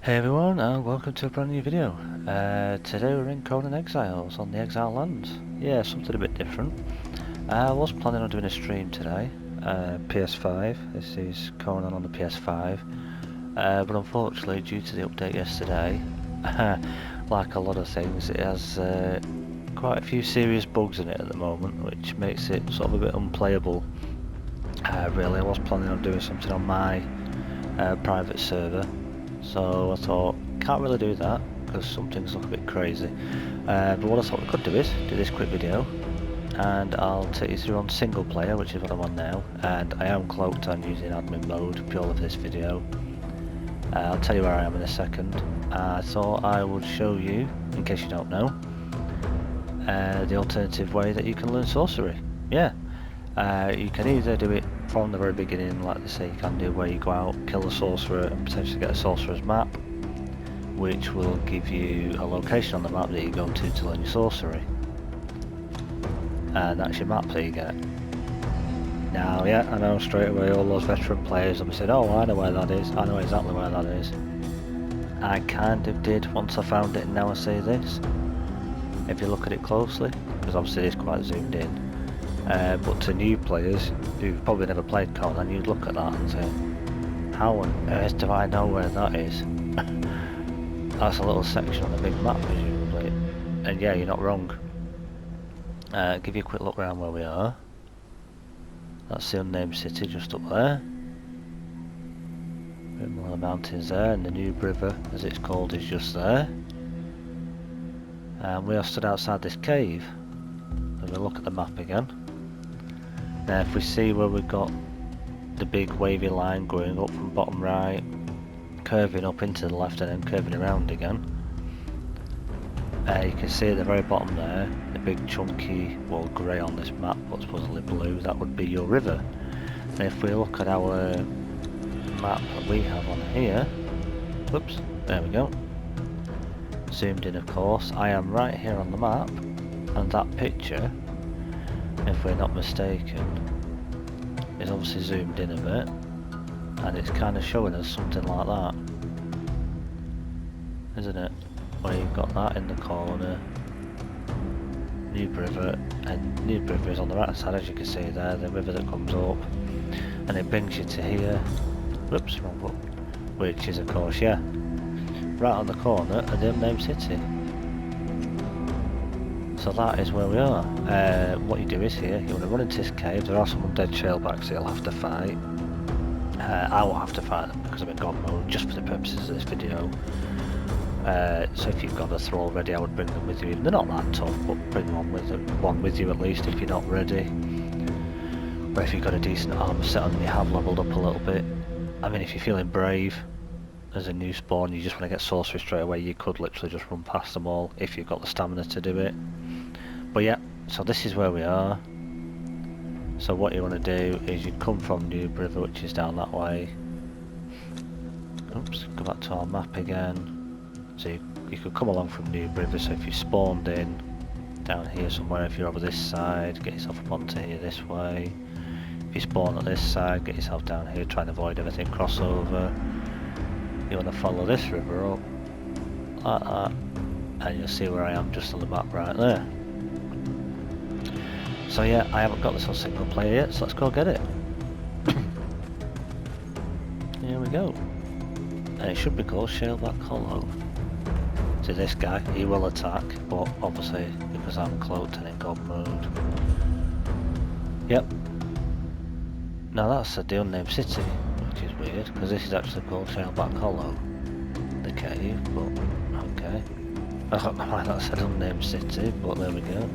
Hey everyone, and welcome to a brand new video. Today we're in Conan Exiles on the Exile lands. Yeah, something a bit different. I was planning on doing a stream today, PS5. This is Conan on the PS5. But unfortunately, due to the update yesterday, like a lot of things, it has quite a few serious bugs in it at the moment, which makes it sort of a bit unplayable. Really, I was planning on doing something on my private server. So I thought, can't really do that because some things look a bit crazy. But what I thought we could do is do this quick video, and I'll take you through on single player, which is what I'm on now. And I am cloaked on using admin mode purely for this video. I'll tell you where I am in a second. I thought I would show you, in case you don't know, the alternative way that you can learn sorcery. Yeah. You can either do it from the very beginning, like they say you can do, where you go out, kill the sorcerer and potentially get a sorcerer's map, which will give you a location on the map that you go to learn your sorcery. And that's your map that you get. Now, yeah, I know straight away all those veteran players will be saying, oh, I know where that is, I know exactly where that is. I kind of did once I found it, and now I say this. If you look at it closely, because obviously it's quite zoomed in. But to new players who've probably never played Conan, you'd look at that and say, how on earth do I know where that is? That's a little section on a big map presumably. And yeah, you're not wrong. Give you a quick look around where we are. That's the unnamed city just up there. Bit more of the mountains there, and the New River, as it's called, is just there. And we are stood outside this cave. And we'll look at the map again. Now if we see where we've got the big wavy line going up from bottom right, curving up into the left and then curving around again, you can see at the very bottom there, the big chunky, well, grey on this map, but supposedly blue, that would be your river. And if we look at our map that we have on here, whoops, there we go, zoomed in of course, I am right here on the map, and that picture, if we're not mistaken, is obviously zoomed in a bit, and it's kind of showing us something like that, isn't it? Where you've got that in the corner, New River, and New River is on the right side, as you can see there, the river that comes up, and it brings you to here, whoops, wrong book, which is of course, yeah, right on the corner of the unnamed city. So that is where we are. What you do is here, you want to run into this cave. There are some undead trailbacks that you'll have to fight. I won't have to fight them because I'm in God mode, just for the purposes of this video. So if you've got a throw already, I would bring them with you. They're not that tough, but bring one with you at least if you're not ready. Or if you've got a decent armor set on and you have leveled up a little bit. I mean, if you're feeling brave as a new spawn, you just want to get sorcery straight away, you could literally just run past them all if you've got the stamina to do it. But yeah, so this is where we are. So what you want to do is you come from New River, which is down that way. Oops, go back to our map again. So you could come along from New River, so if you spawned in down here somewhere, if you're over this side, get yourself up onto here this way. If you spawn at this side, get yourself down here, try and avoid everything crossover. You want to follow this river up, like that, and you'll see where I am just on the map right there. So yeah, I haven't got this on single player yet, so let's go get it. Here we go. And it should be called Shaleback Hollow. So this guy, he will attack, but obviously, because I'm cloaked and in God mode. Yep. Now that's the unnamed city, which is weird, because this is actually called Shaleback Hollow. The cave, but okay. I don't know why that said unnamed city, but there we go.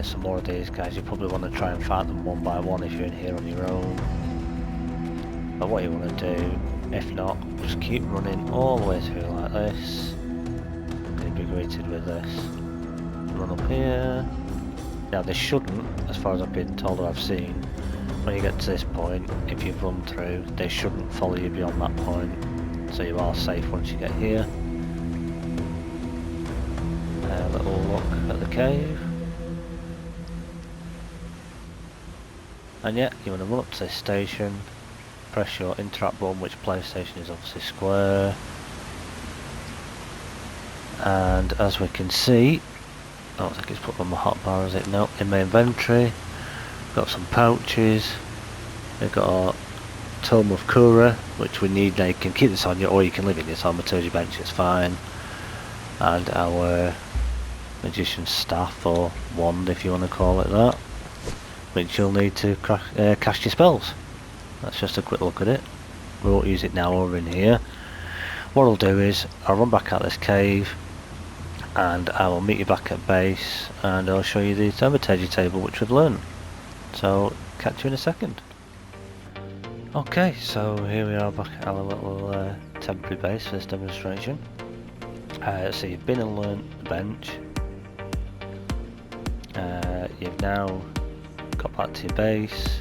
Some more of these guys, you probably want to try and fight them one by one if you're in here on your own. But what you want to do, if not, just keep running all the way through like this. You'll be greeted with this. Run up here. Now they shouldn't, as far as I've been told or I've seen, when you get to this point, if you've run through, they shouldn't follow you beyond that point. So you are safe once you get here. A little look at the cave. And yeah, you want to run up to this station, press your interact button, which PlayStation is obviously square. And as we can see, I don't think it's put on my hotbar, is it? No, in my inventory, got some pouches. We've got our Tome of Kura, which we need. Now you can keep this on you, or you can leave it in your thaumaturgy bench, it's fine. And our Magician's Staff, or Wand if you want to call it that, which you'll need to cast your spells. That's just a quick look at it. We won't use it now over in here. What I'll do is, I'll run back out this cave, and I will meet you back at base, and I'll show you the thaumaturgy table which we've learned. So, catch you in a second. Okay, so here we are back at our little temporary base for this demonstration. So you've been and learnt the bench. You've now got back to your base,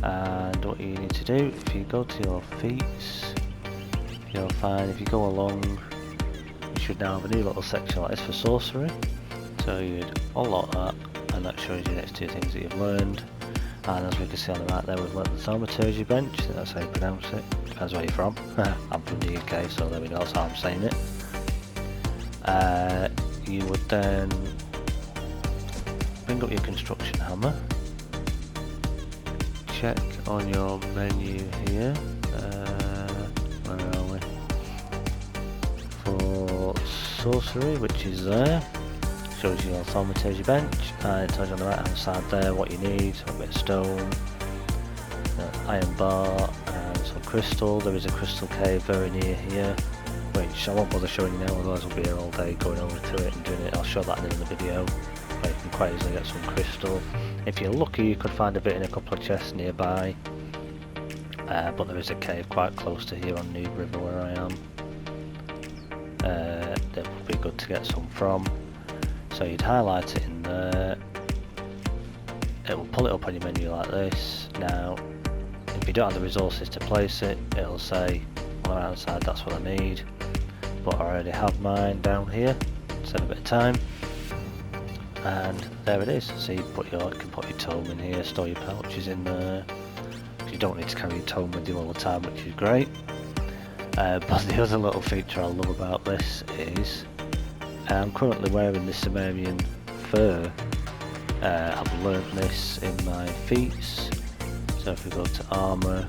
and what you need to do, if you go to your feats, you'll find if you go along, you should now have a new little section like this for sorcery. So you'd unlock that, and that shows you the next two things that you've learned. And as we can see on the right there, we've learnt the thaumaturgy bench. I think that's how you pronounce it. Depends where you're from. I'm from the UK, so there we go, that's how I'm saying it. You would then bring up your construction hammer. Check on your menu here. Where are we? For sorcery, which is there. Shows you your thaumaturgy bench, and it tells you on the right hand side there what you need. So a bit of stone, iron bar, and some crystal. There is a crystal cave very near here, which I won't bother showing you now, otherwise we'll be here all day going over to it and doing it. I'll show that in the video, where you can quite easily get some crystal. If you're lucky, you could find a bit in a couple of chests nearby, but there is a cave quite close to here on Noob River where I am. That would be good to get some from. So you'd highlight it in there, it will pull it up on your menu like this. Now if you don't have the resources to place it, it'll say on the right hand side that's what I need, but I already have mine down here, save a bit of time, and there it is. So you can put your tome in here, store your pouches in there. You don't need to carry your tome with you all the time, which is great. But the other little feature I love about this is I'm currently wearing the Sumerian fur. I've learnt this in my feats. So if we go to armour,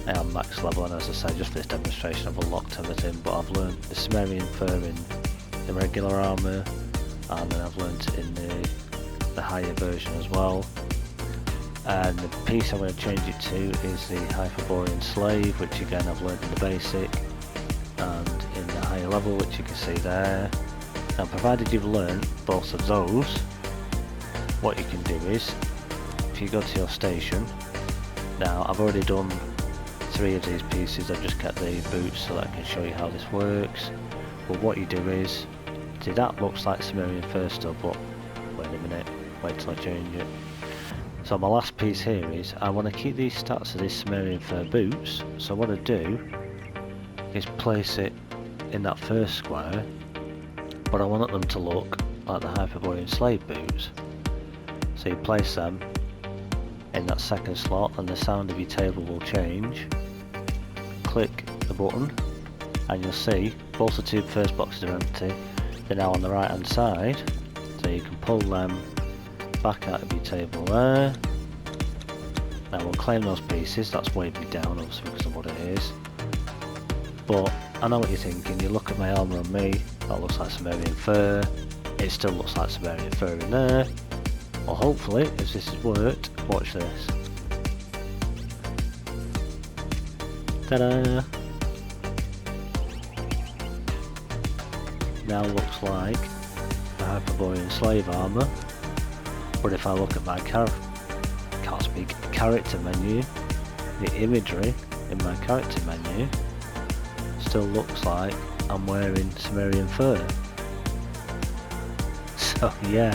I am max level, and as I say, just for this demonstration I've unlocked everything, but I've learnt the Sumerian fur in the regular armour, and then I've learnt it in the higher version as well. And the piece I'm going to change it to is the Hyperborean Slave, which again I've learnt in the basic and in the higher level, which you can see there. Now provided you've learnt both of those, what you can do is, if you go to your station, now I've already done 3 of these pieces, I've just kept the boots so that I can show you how this works. But what you do is, see that looks like Sumerian fur still, but wait a minute, wait till I change it. So my last piece here is, I want to keep these stats of these Sumerian fur boots, so what I do is place it in that first square, but I want them to look like the Hyperborean Slave boots. So you place them in that second slot, and the sound of your table will change. Click the button, and you'll see both the 2 first boxes are empty. They're now on the right hand side, so you can pull them back out of your table there. Now we'll claim those pieces. That's weighed me down obviously because of what it is, but I know what you're thinking. You look at my armour on me, that looks like Sumerian fur, it still looks like Sumerian fur in there. Well, hopefully, if this has worked, watch this. Ta-da! Now looks like the Hyperborean Slave armour, but if I look at my character menu, the imagery in my character menu still looks like I'm wearing Sumerian fur. So yeah,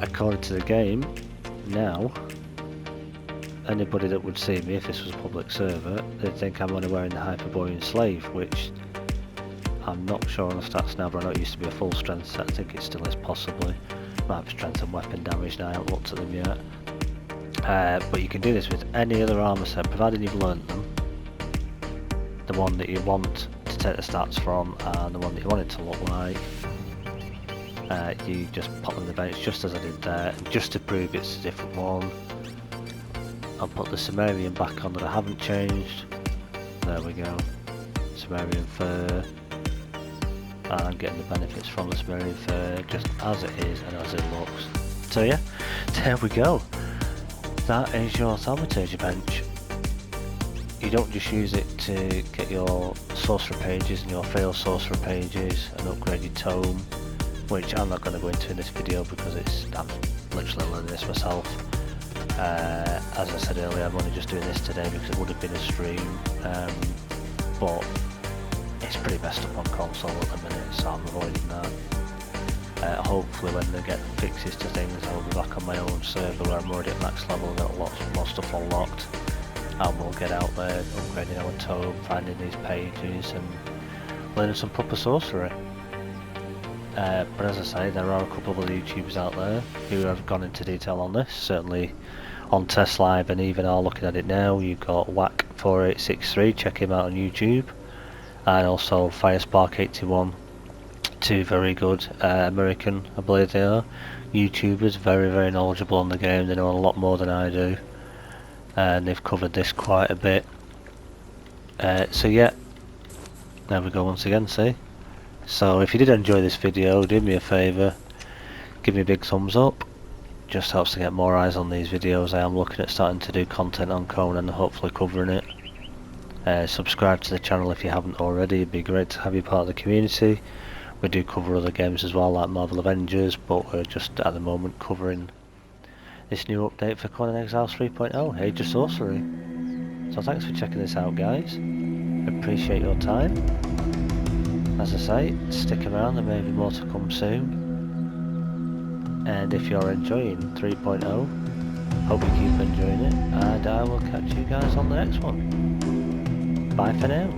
according to the game, now anybody that would see me if this was a public server, they'd think I'm only wearing the Hyperborean Slave, which I'm not sure on the stats now, but I know it used to be a full strength set. I think it still is possibly. Might have strength and weapon damage now, I haven't looked at them yet. But you can do this with any other armour set, provided you've learned them. The one that you want to take the stats from and the one that you want it to look like. You just pop them in the bench just as I did there, and just to prove it's a different one. I'll put the Sumerian back on that I haven't changed. There we go. Sumerian fur. And I'm getting the benefits from the Sumerian fur just as it is and as it looks. So yeah, there we go. That is your thaumaturgy bench. You don't just use it to get your sorcerer pages and your failed sorcerer pages and upgrade your tome, which I'm not going to go into in this video because I'm literally learning this myself. As I said earlier, I'm only just doing this today because it would have been a stream, but it's pretty messed up on console at the minute, so I'm avoiding that. Hopefully when they get fixes to things, I'll be back on my own server where I'm already at max level and got lots more stuff unlocked, and we'll get out there upgrading our tome, finding these pages and learning some proper sorcery. But as I say, there are a couple of other YouTubers out there who have gone into detail on this, certainly on Test Live, and even are looking at it now. You've got Whack4863, check him out on YouTube, and also Firespark81, two very good American, I believe they are, YouTubers, very very knowledgeable on the game. They know a lot more than I do, and they've covered this quite a bit. So yeah, there we go once again, see? So if you did enjoy this video, do me a favour, give me a big thumbs up. Just helps to get more eyes on these videos. I am looking at starting to do content on Conan and hopefully covering it. Subscribe to the channel if you haven't already, it'd be great to have you part of the community. We do cover other games as well, like Marvel Avengers, but we're just at the moment covering this new update for Conan Exiles 3.0, Age of Sorcery. So thanks for checking this out, guys. Appreciate your time. As I say, stick around, there may be more to come soon. And if you're enjoying 3.0, hope you keep enjoying it, and I will catch you guys on the next one. Bye for now.